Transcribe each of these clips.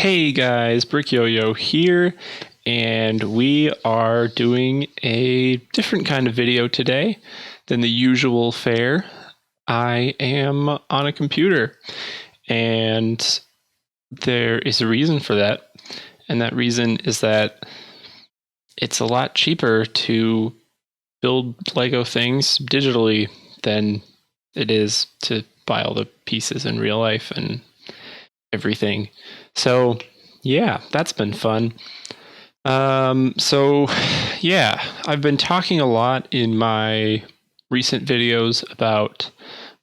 Hey guys, Brick Yo-Yo here, and we are doing a different kind of video today than the usual fare. I am on a computer, and there is a reason for that, and that reason is that it's a lot cheaper to build Lego things digitally than it is to buy all the pieces in real life and everything. So yeah, that's been fun. So yeah, I've been talking a lot in my recent videos about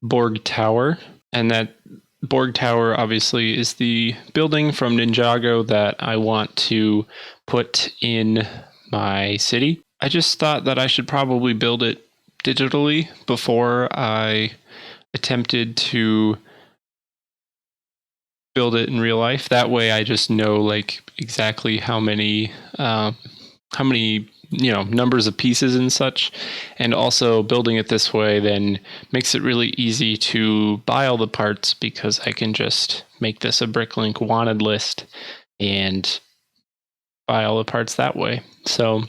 Borg Tower, and that Borg Tower obviously is the building from Ninjago that I want to put in my city. I just thought that I should probably build it digitally before I attempted to build it in real life. That way I just know like exactly how many numbers of pieces and such. And also building it this way then makes it really easy to buy all the parts, because I can just make this a Bricklink wanted list and buy all the parts that way. So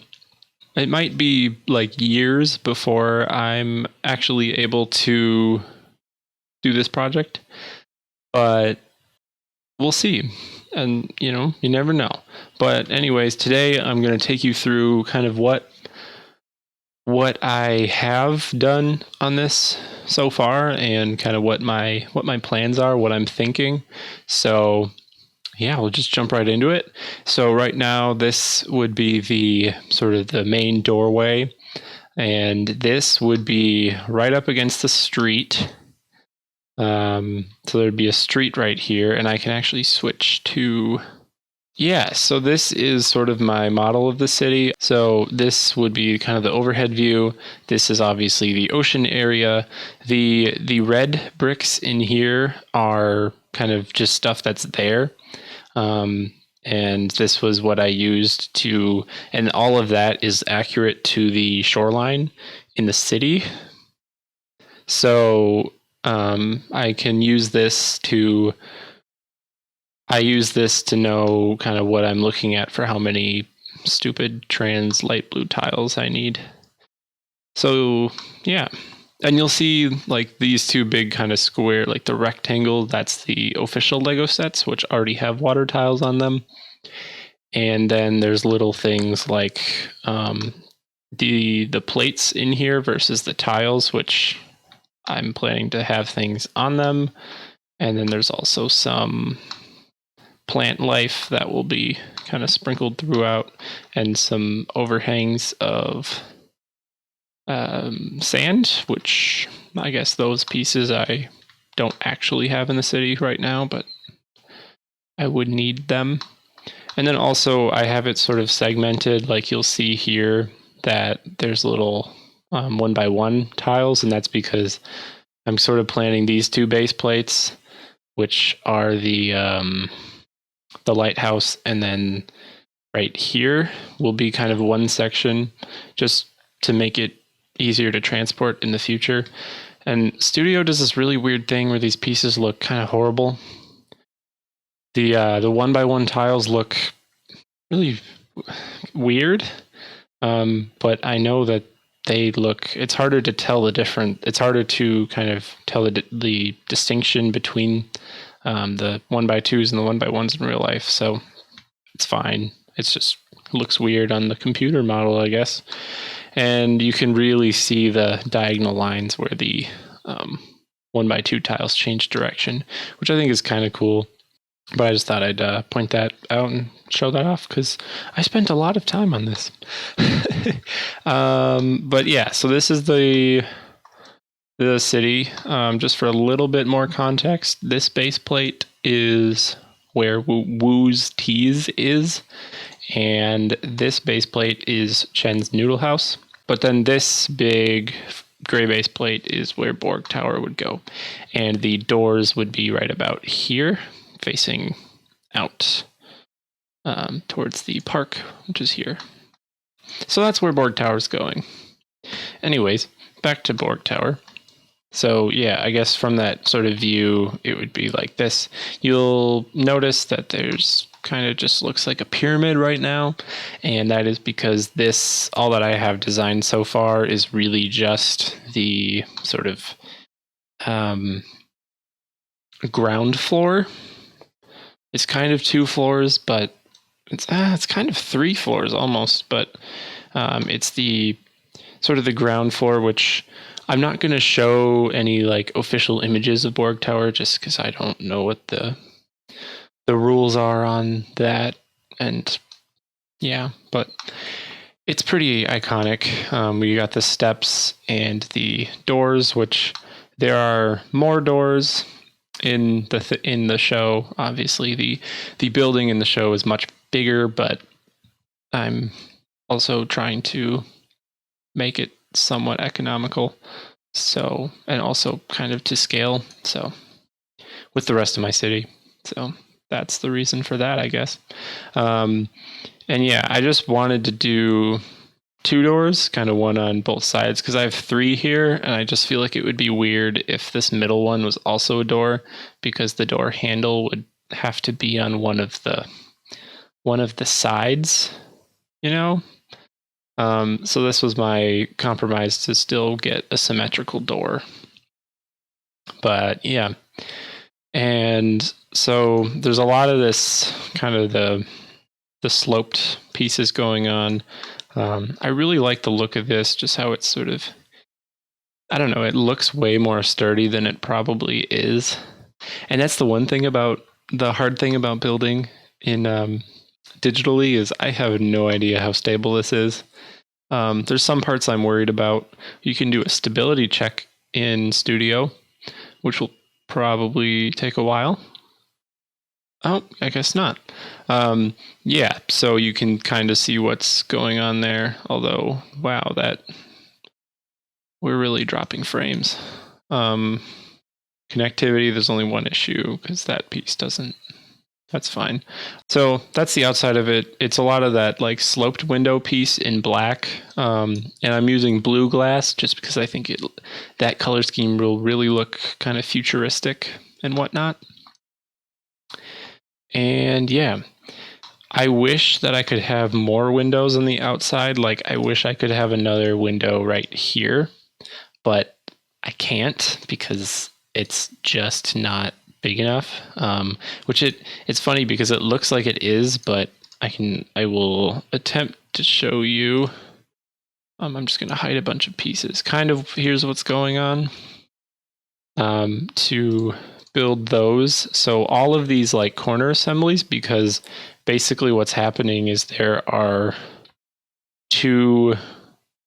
it might be like years before I'm actually able to do this project, but we'll see. And, you never know. But anyways, today I'm going to take you through kind of what I have done on this so far, and kind of what my plans are, what I'm thinking. So yeah, we'll just jump right into it. So right now, this would be the sort of the main doorway, and this would be right up against the street. So there'd be a street right here, and I can actually switch to, so this is sort of my model of the city. So this would be kind of the overhead view. This is obviously the ocean area. The red bricks in here are kind of just stuff that's there. And this was what I used to, and all of that is accurate to the shoreline in the city. So I can use this to, know kind of what I'm looking at for how many stupid trans light blue tiles I need. So yeah, and you'll see like these two big kind of square, like the rectangle, that's the official Lego sets, which already have water tiles on them. And then there's little things like the plates in here versus the tiles, which I'm planning to have things on them. And then there's also some plant life that will be kind of sprinkled throughout, and some overhangs of sand, which I guess those pieces I don't actually have in the city right now, but I would need them. And then also I have it sort of segmented, like you'll see here that there's little 1x1 tiles, and that's because I'm sort of planning these two base plates, which are the lighthouse, and then right here will be kind of one section, just to make it easier to transport in the future. And Studio does this really weird thing where these pieces look kind of horrible. The 1x1 tiles look really weird, but I know that they look, it's harder to tell it's harder to kind of tell the distinction between the 1x2s and the 1x1s in real life. So it's fine. It's just looks weird on the computer model, I guess. And you can really see the diagonal lines where the 1x2 tiles change direction, which I think is kind of cool. But I just thought I'd point that out and show that off, because I spent a lot of time on this. But yeah, so this is the city. Just for a little bit more context, this base plate is where Woo's Teas is, and this base plate is Chen's Noodle House. But then this big gray base plate is where Borg Tower would go, and the doors would be right about here, facing out towards the park, which is here. So that's where Borg Tower's going. Anyways, back to Borg Tower. So yeah, I guess from that sort of view, it would be like this. You'll notice that there's kind of just looks like a pyramid right now. And that is because all that I have designed so far is really just the sort of ground floor. It's kind of 2 floors, but it's kind of 3 floors almost, but it's the sort of the ground floor, which I'm not going to show any like official images of Borg Tower just because I don't know what the rules are on that. And yeah, but it's pretty iconic. We got the steps and the doors, which there are more doors in the show. Obviously, the building in the show is much bigger, but I'm also trying to make it somewhat economical, so, and also kind of to scale, so with the rest of my city. So that's the reason for that, I guess. And yeah, I just wanted to do 2 doors, kind of one on both sides, because I have 3 here, and I just feel like it would be weird if this middle one was also a door, because the door handle would have to be on one of the sides, you know? So this was my compromise to still get a symmetrical door. But yeah. And so there's a lot of this kind of the sloped pieces going on. I really like the look of this, just how it's sort of, I don't know, it looks way more sturdy than it probably is. And that's the one thing the hard thing about building in digitally is I have no idea how stable this is. There's some parts I'm worried about. You can do a stability check in Studio, which will probably take a while. Oh, I guess not. Yeah, so you can kind of see what's going on there. Although, wow, we're really dropping frames. Connectivity, there's only one issue because that piece doesn't. That's fine. So that's the outside of it. It's a lot of that like sloped window piece in black. And I'm using blue glass just because I think that color scheme will really look kind of futuristic and whatnot. And yeah, I wish that I could have more windows on the outside. Like I wish I could have another window right here, but I can't because it's just not big enough. Which it's funny because it looks like it is, but I will attempt to show you. I'm just gonna hide a bunch of pieces. Kind of here's what's going on. To build those. So all of these like corner assemblies, because basically what's happening is there's two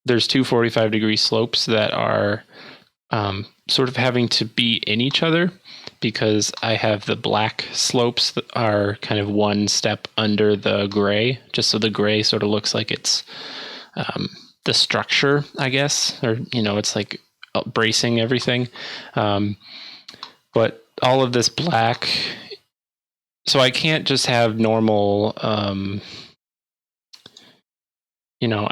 45-degree slopes that are sort of having to be in each other, because I have the black slopes that are kind of one step under the gray, just so the gray sort of looks like it's the structure, I guess, or, it's like bracing everything. But all of this black, so I can't just have normal,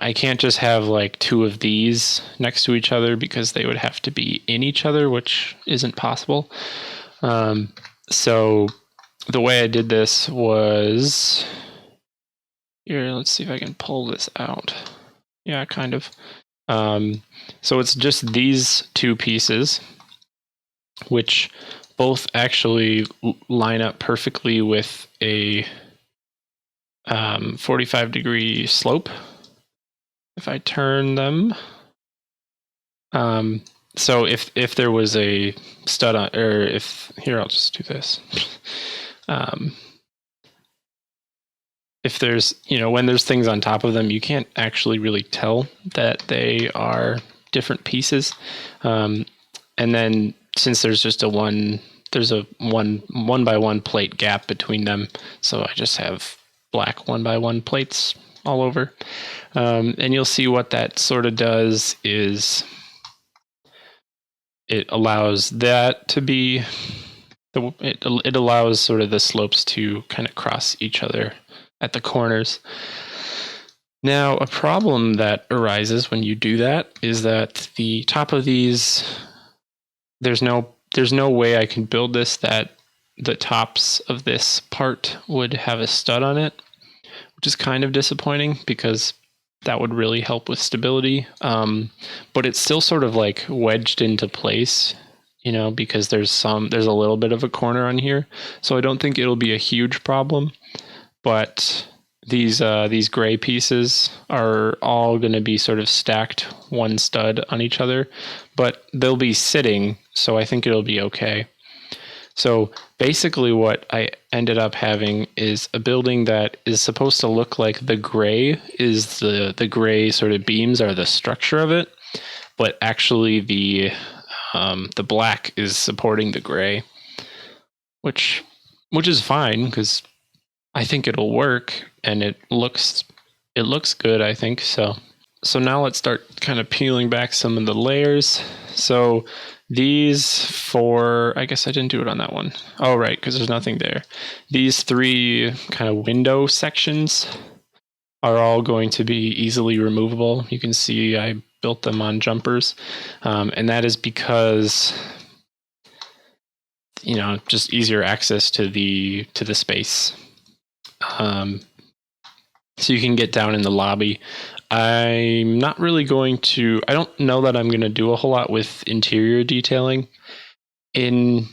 I can't just have like 2 of these next to each other because they would have to be in each other, which isn't possible. So the way I did this was, here, let's see if I can pull this out. Yeah, kind of. So it's just these 2 pieces, which both actually line up perfectly with a 45-degree slope. If I turn them, so if there was a stud on, or here, I'll just do this. If there's, when there's things on top of them, you can't actually really tell that they are different pieces. And then since there's just a one by one plate gap between them, so I just have black 1 by 1 plates all over. And you'll see what that sort of does is it allows that to be, it allows sort of the slopes to kind of cross each other at the corners. Now, a problem that arises when you do that is that the top of these, there's no way I can build this that the tops of this part would have a stud on it, which is kind of disappointing because that would really help with stability. But it's still sort of like wedged into place, because there's a little bit of a corner on here. So I don't think it'll be a huge problem. But these gray pieces are all going to be sort of stacked one stud on each other, but they'll be sitting, so I think it'll be okay. So basically what I ended up having is a building that is supposed to look like the gray is the gray sort of beams are the structure of it, but actually the black is supporting the gray, which is fine because I think it'll work and it looks good, I think. So now let's start kind of peeling back some of the layers. So these four, I guess I didn't do it on that one. Oh, right, because there's nothing there. These three kind of window sections are all going to be easily removable. You can see I built them on jumpers. And that is because, just easier access to the space. So you can get down in the lobby. I'm not really going to, I don't know that I'm going to do a whole lot with interior detailing in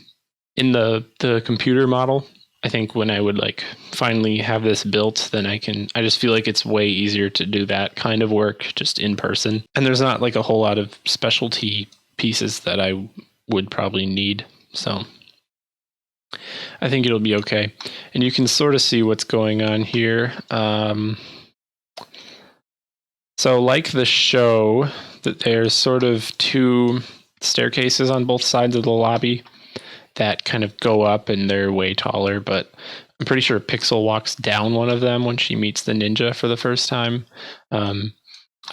the computer model. I think when I would finally have this built, then I just feel like it's way easier to do that kind of work just in person. And there's not a whole lot of specialty pieces that I would probably need. So I think it'll be okay. And you can sort of see what's going on here. So like the show, that there's sort of two staircases on both sides of the lobby that kind of go up and they're way taller, but I'm pretty sure Pixel walks down one of them when she meets the ninja for the first time. I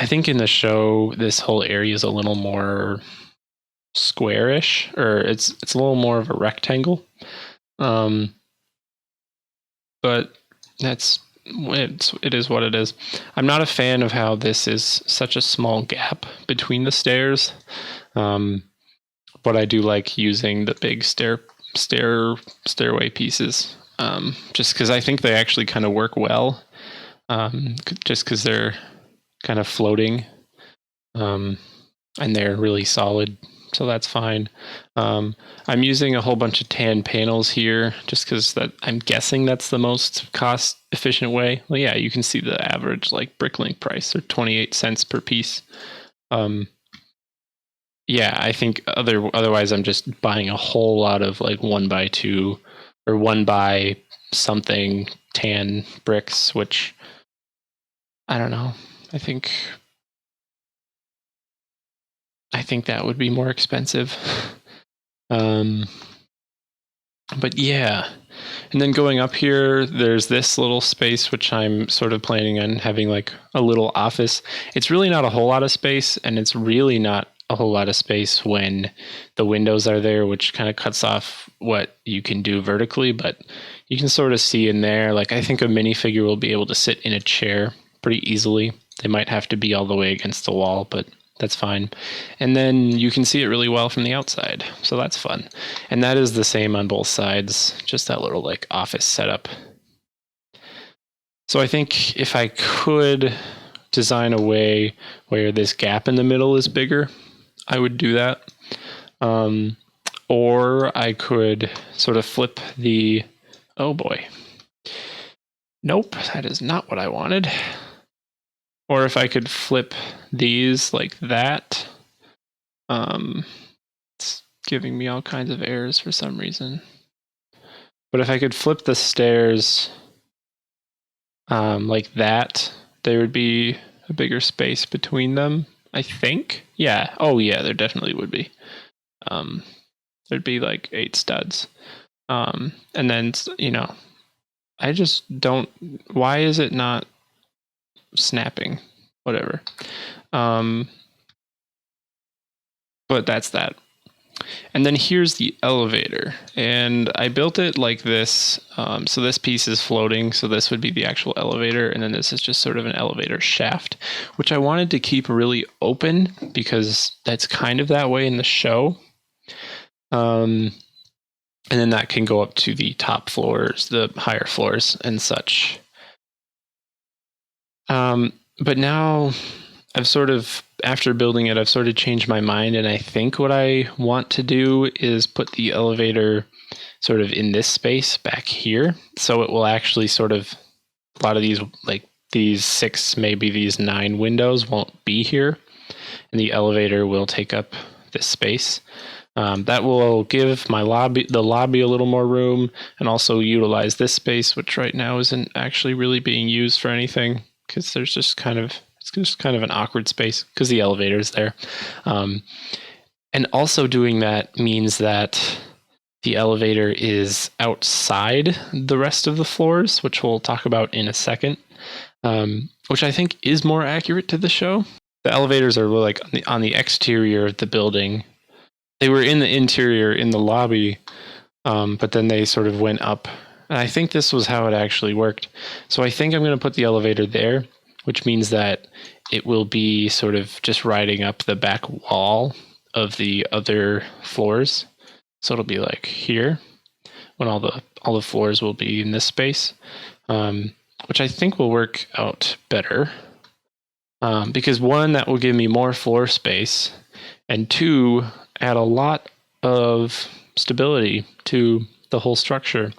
think in the show, this whole area is a little more squarish, or it's a little more of a rectangle. But it is what it is. I'm not a fan of how this is such a small gap between the stairs. But I do like using the big stairway pieces. Just because I think they actually kind of work well. Just because they're kind of floating. And they're really solid. So that's fine. I'm using a whole bunch of tan panels here just because I'm guessing that's the most cost efficient way. Well, yeah, you can see the average Bricklink price. They're 28 cents per piece. Yeah, I think otherwise I'm just buying a whole lot of 1x2 or 1x something tan bricks, which I don't know. I think that would be more expensive. But yeah. And then going up here, there's this little space, which I'm sort of planning on having a little office. It's really not a whole lot of space, and it's really not a whole lot of space when the windows are there, which kind of cuts off what you can do vertically, but you can sort of see in there. I think a minifigure will be able to sit in a chair pretty easily. They might have to be all the way against the wall, but that's fine. And then you can see it really well from the outside. So that's fun. And that is the same on both sides, just that little office setup. So I think if I could design a way where this gap in the middle is bigger, I would do that. Or I could sort of flip the, oh boy. Nope, that is not what I wanted. Or if I could flip these like that. It's giving me all kinds of errors for some reason. But if I could flip the stairs like that, there would be a bigger space between them, I think. Yeah. Oh, yeah, there definitely would be. There'd be 8 studs. And then, I just don't... Why is it not snapping? Whatever. But that's that. And then here's the elevator. And I built it like this. So this piece is floating. So this would be the actual elevator. And then this is just sort of an elevator shaft, which I wanted to keep really open because that's kind of that way in the show. And then that can go up to the top floors, the higher floors and such. But now I've sort of, after building it, I've sort of changed my mind. And I think what I want to do is put the elevator sort of in this space back here. So it will actually sort of, a lot of these, like these 6, maybe these 9 windows won't be here. And the elevator will take up this space. That will give the lobby a little more room, and also utilize this space, which right now isn't actually really being used for anything, because it's just kind of an awkward space because the elevator is there. And also doing that means that the elevator is outside the rest of the floors, which we'll talk about in a second, which I think is more accurate to the show. The elevators are like on the exterior of the building. They were in the interior in the lobby, but then they sort of went up. And I think this was how it actually worked. So I think I'm going to put the elevator there, which means that it will be sort of just riding up the back wall of the other floors. So it'll be like here, when all the floors will be in this space, which I think will work out better. Because 1, that will give me more floor space, and 2, add a lot of stability to the whole structure,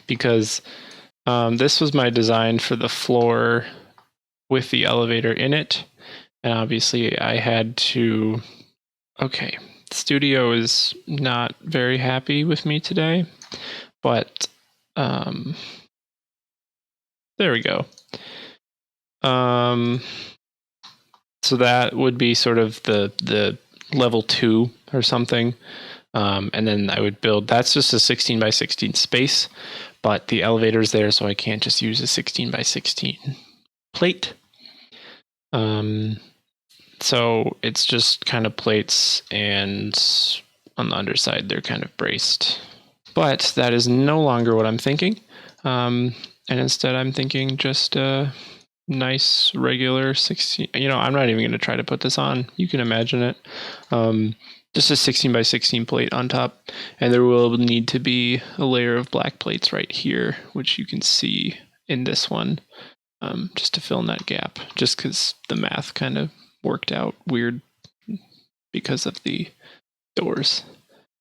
because this was my design for the floor with the elevator in it, and obviously I had to... Okay, Studio is not very happy with me today, but there we go. So that would be sort of the level 2 or something. And then I would build, that's just a 16 by 16 space, but the elevator's there, so I can't just use a 16 by 16 plate. So it's just kind of plates, and on the underside, they're kind of braced. But that is no longer what I'm thinking. And instead I'm thinking just nice regular 16, I'm not even going to try to put this on, you can imagine it, just a 16 by 16 plate on top, and there will need to be a layer of black plates right here, which you can see in this one, just to fill in that gap, just because the math kind of worked out weird because of the doors.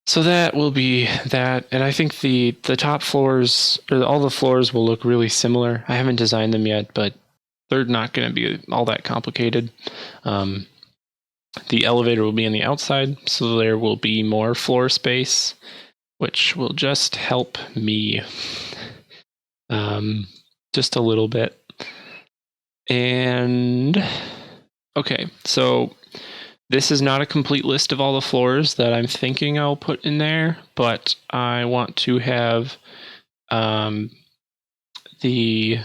So that will be that, and I think the top floors, or all the floors, will look really similar. I haven't designed them yet, but they're not going to be all that complicated. The elevator will be on the outside, so there will be more floor space, which will just help me just a little bit. And okay, so this is not a complete list of all the floors that I'm thinking I'll put in there, but I want to have the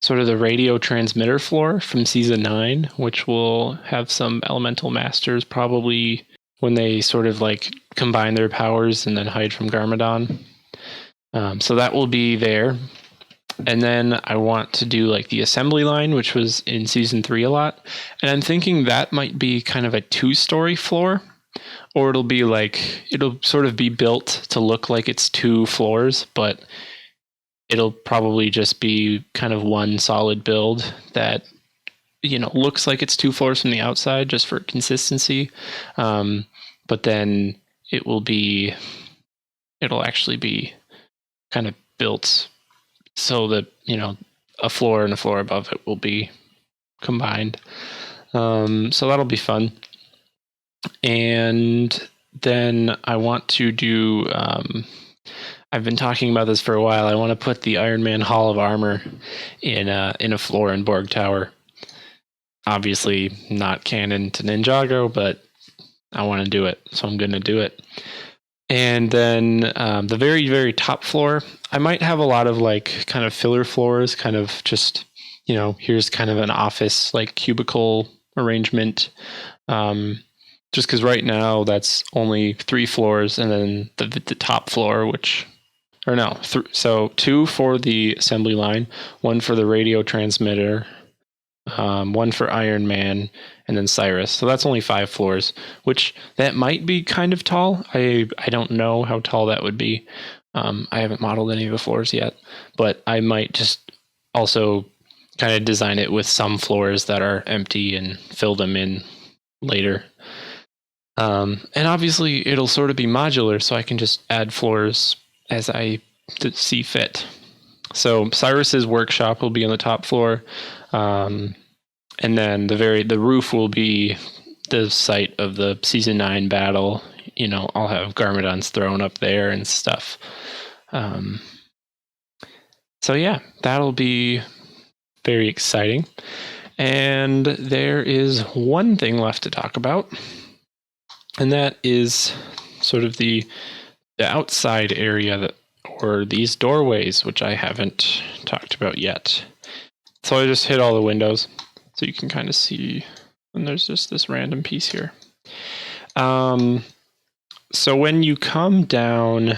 sort of the radio transmitter floor from season 9, which will have some elemental masters probably when they sort of like combine their powers and then hide from Garmadon. So that will be there. And then I want to do like the assembly line, which was in season 3 a lot. And I'm thinking that might be kind of a 2-story floor, or it'll sort of be built to look like it's 2 floors, but it'll probably just be kind of one solid build that, looks like it's 2 floors from the outside just for consistency. But then it'll actually be kind of built so that, a floor and a floor above it will be combined. So that'll be fun. And then I want to do, I've been talking about this for a while. I want to put the Iron Man Hall of Armor in a floor in Borg Tower. Obviously not canon to Ninjago, but I want to do it, so I'm going to do it. And then the very, very top floor, I might have a lot of like kind of filler floors, kind of just, here's kind of an office like cubicle arrangement. Just because right now that's only 3 floors, and then the top floor, so 2 for the assembly line, 1 for the radio transmitter, one for Iron Man, and then Cyrus. So that's only 5 floors, which that might be kind of tall. I don't know how tall that would be. I haven't modeled any of the floors yet, but I might just also kind of design it with some floors that are empty and fill them in later. And obviously it'll sort of be modular, so I can just add floors as I see fit. So Cyrus's workshop will be on the top floor, and then the roof will be the site of the season 9 battle. You know, I'll have Garmadons thrown up there and stuff. So yeah, that'll be very exciting. And there is one thing left to talk about, and that is sort of the outside area or these doorways, which I haven't talked about yet. So I just hit all the windows so you can kind of see, and there's just this random piece here. So when you come down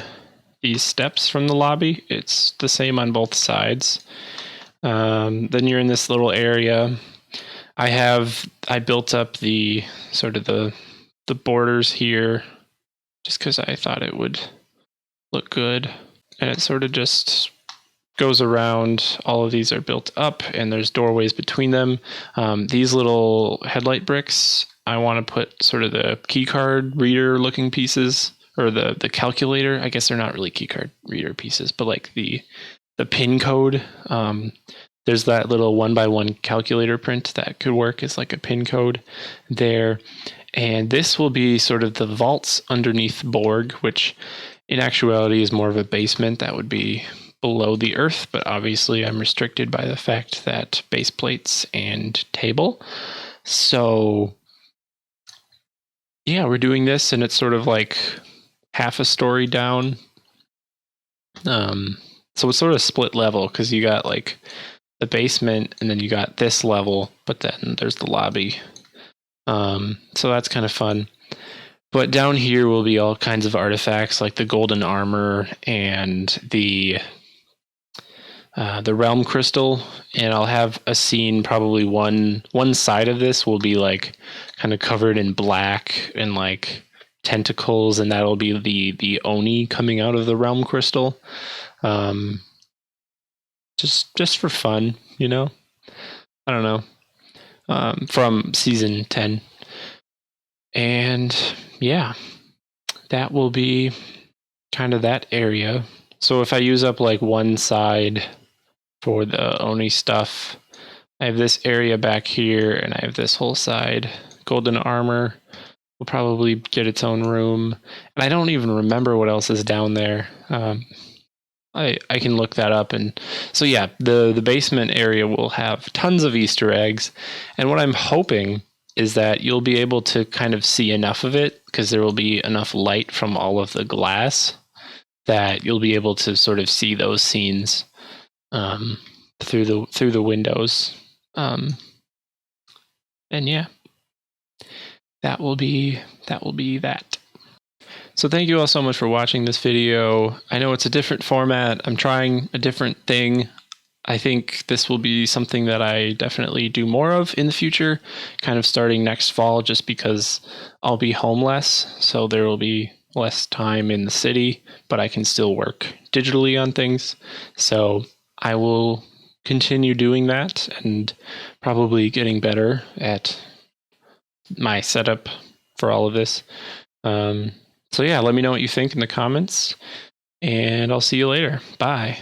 these steps from the lobby, it's the same on both sides. Then you're in this little area. I built up the sort of the borders here just because I thought it would look good. And it sort of just goes around. All of these are built up and there's doorways between them. These little headlight bricks, I want to put sort of the keycard reader looking pieces, or the calculator. I guess they're not really keycard reader pieces, but like the pin code. There's that little 1x1 calculator print that could work as like a pin code there. And this will be sort of the vaults underneath Borg, which in actuality is more of a basement that would be below the earth, but obviously I'm restricted by the fact that base plates and table. So yeah, we're doing this, and it's sort of like half a story down. So it's sort of split level because you got like the basement and then you got this level, but then there's the lobby. So that's kind of fun. But down here will be all kinds of artifacts like the golden armor and the realm crystal, and I'll have a scene. Probably one side of this will be like kind of covered in black and like tentacles, and that'll be the Oni coming out of the realm crystal. Just for fun, you know. I don't know. From season 10. And yeah, that will be kind of that area. So if I use up like one side for the Oni stuff, I have this area back here and I have this whole side. Golden armor will probably get its own room. And I don't even remember what else is down there. I can look that up. And so yeah, the basement area will have tons of Easter eggs. And what I'm hoping is that you'll be able to kind of see enough of it, because there will be enough light from all of the glass that you'll be able to sort of see those scenes through the windows. And yeah, that will be that. So thank you all so much for watching this video. I know it's a different format. I'm trying a different thing. I think this will be something that I definitely do more of in the future, kind of starting next fall, just because I'll be home less. So there will be less time in the city, but I can still work digitally on things. So I will continue doing that and probably getting better at my setup for all of this. So yeah, let me know what you think in the comments, and I'll see you later. Bye.